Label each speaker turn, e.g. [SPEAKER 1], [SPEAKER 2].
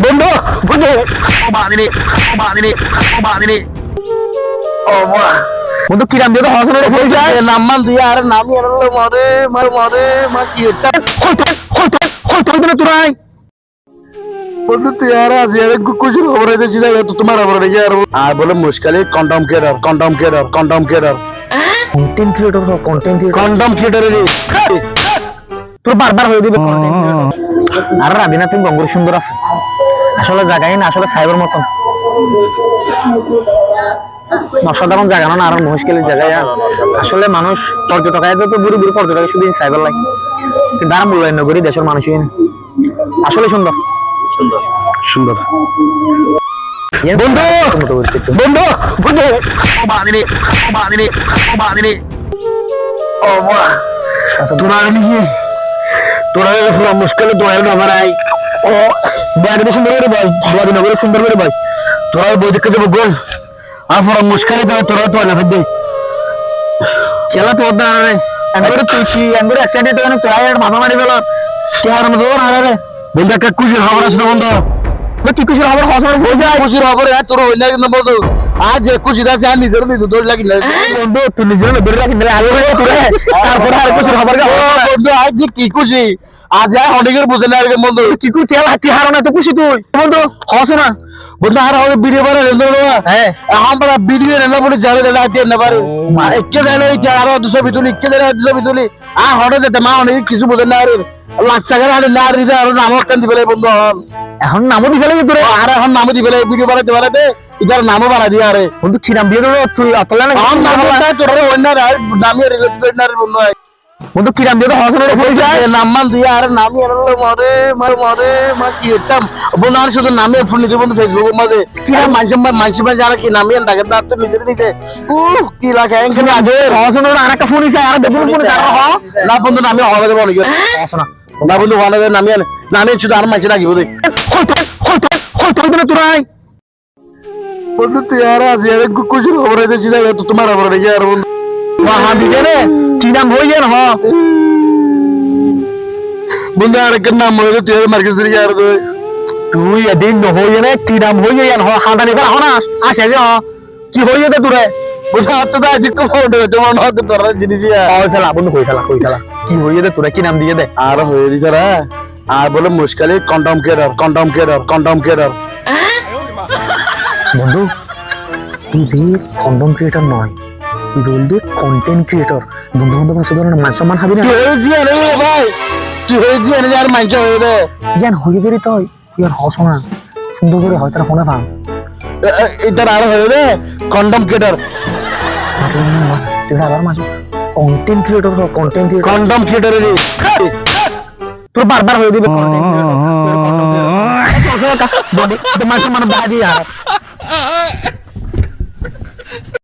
[SPEAKER 1] বন্ধু বন্ধু বাদিনি বাদিনি বাদিনি ও মা বন্ধু কিরাম দিয়ে হসনের হয়ে যায় নামমান দিয়ে আর নামি আনলো মরে মরে মা কি এটা হইতো না তোরাই বন্ধু তুই আর আজ এর কুকুর খবর হইতেছি না তো তোমার খবর হয়ে যায় আর বলে মুশকিলে কন্ডম ক্রিয়েটর কন্ডম ক্রিয়েটর তোর বারবার হয়ে দিবে আর রাবিনা তুমি গঙ্গুর সুন্দর আছে আসলে জায়গায় না আসলে সাইবার মতন অসাধারণ জায়গা না আর মুশকিলের জায়গায় আসলে মানুষ পর্যটক তো বুড়ি বুড়ি পর্যটক শুধু সাইবার লাগে কিন্তু আর মূল্যায়ন করি দেশের মানুষই আসলে সুন্দর সুন্দর সুন্দর বন্ধু বন্ধু বন্ধু বাদিনি বাদিনি বাদিনি ও মা তোরা নিয়ে তোরা পুরো মুশকিলে দোয়ার না ভাই ও বাদিনি সুন্দর করে ভাই বাদিনি নগরে সুন্দর করে ভাই তোরা বই দেখে যাবো গোল আর পুরো মুশকিলে তোরা তো না ফেদে খেলা তো ওদা রে এঙ্গরে তুই এঙ্গরে এক্সাইটেড হয়ে তোরা আর মাথা মারি গেল কে আর মতো না রে বন্ধু একটা খুশির খবর আছে বন্ধু কি খুশির খবর হসর হয়ে যায় খুশির খবর তোর হই লাগে না বন্ধু আজ খুশি আছে আর নিজের নিজে দৌড় লাগি না বন্ধু তুই নিজের দৌড় লাগি না আগে হয়ে তোরে তারপর আর খুশির খবর বন্ধু আজ কি খুশি আজ আর অনেকের বুঝে না বন্ধু কি খুশি হাতি হারো না তো খুশি তুই বন্ধু হস না বন্ধু আর হবে ভিডিও বারে রেল হ্যাঁ আমরা ভিডিও রেল বলে জানে না দিয়ে না পারে একে জানে আর 200 বিতুলি একে জানে 200 বিতুলি আ হড়ে যেতে মা অনেক কিছু বুঝে না আর লাচ্চাগার আর না রিদা আর নাম কান দিবে বন্ধু এখন নামও দিবে লাগে তোরে আর এখন নামও দিবে ভিডিও বানাতে বানাতে ইদার নামও বানা দিয়া আরে বন্ধু ছিরাম দিয়ে দেবো তুই অতলা না নাম না তোর অন্য নামে রিলেট করে না বন্ধু বন্ধু কিরাম দিয়ে হসনের হয়ে যায় নামমান দিয়ে আর নামি আনলো মরে মরে মা কি হতাম বন্ধু আর শুধু নামে ফোন নিতে বন্ধু ফেসবুকের মাঝে কি আর মাঝে যারা কি নামি আন থাকে তার তো নিজের নিজে কি লাগে এখানে আগে হসনের আর একটা ফোন ইসে আর দেখুন ফোন না বন্ধু নামে হবে দেবো অনেক হসনা না বন্ধু ভালো নামি আন নামে শুধু আর মাঝে রাখি বোধ হইতো না তোরাই বন্ধু তুই আর আজ এর খুশির খবর হইতেছি না তো তোমার খবর হয়ে যায় আর বন্ধু वहां भी जाने चीना हो गया ना हाँ बंदा रखना नाम हो तो तेरे मार्केट से यार तू ये दिन न हो ये ना चीना हो गया ना हाँ दाने का हाँ ना आज ऐसे हाँ कि हो ये तो तू रे बंदा तो आज को फोन दे तो ना तो तोरा जिनिस है और चला बंदा कोई चला कि हो ये तो तू रे की नाम दिए दे आर हो ये जरा आर बोले मुश्किल है कंडम क्रिएटर बंदू तू भी कंडम क्रिएटर नॉय তুই বললি কন্টেন্ট ক্রিয়েটর বন্ধু বান্ধব আছে ধরনের মান সম্মান হবে না তুই হয়ে রে ভাই তুই হয়ে জি আর মাইন্ড হয়ে রে জ্ঞান হয়ে গেলি তুই আর হস না সুন্দর করে হয় তার ফোনে পাম এটা আর হয়ে রে কন্ডম ক্রিয়েটর তুই আবার মাঝে কন্টেন্ট ক্রিয়েটর কন্ডম ক্রিয়েটর রে তোর বারবার হয়ে দিবে কন্টেন্ট ক্রিয়েটর মান সম্মান বাড়ি আর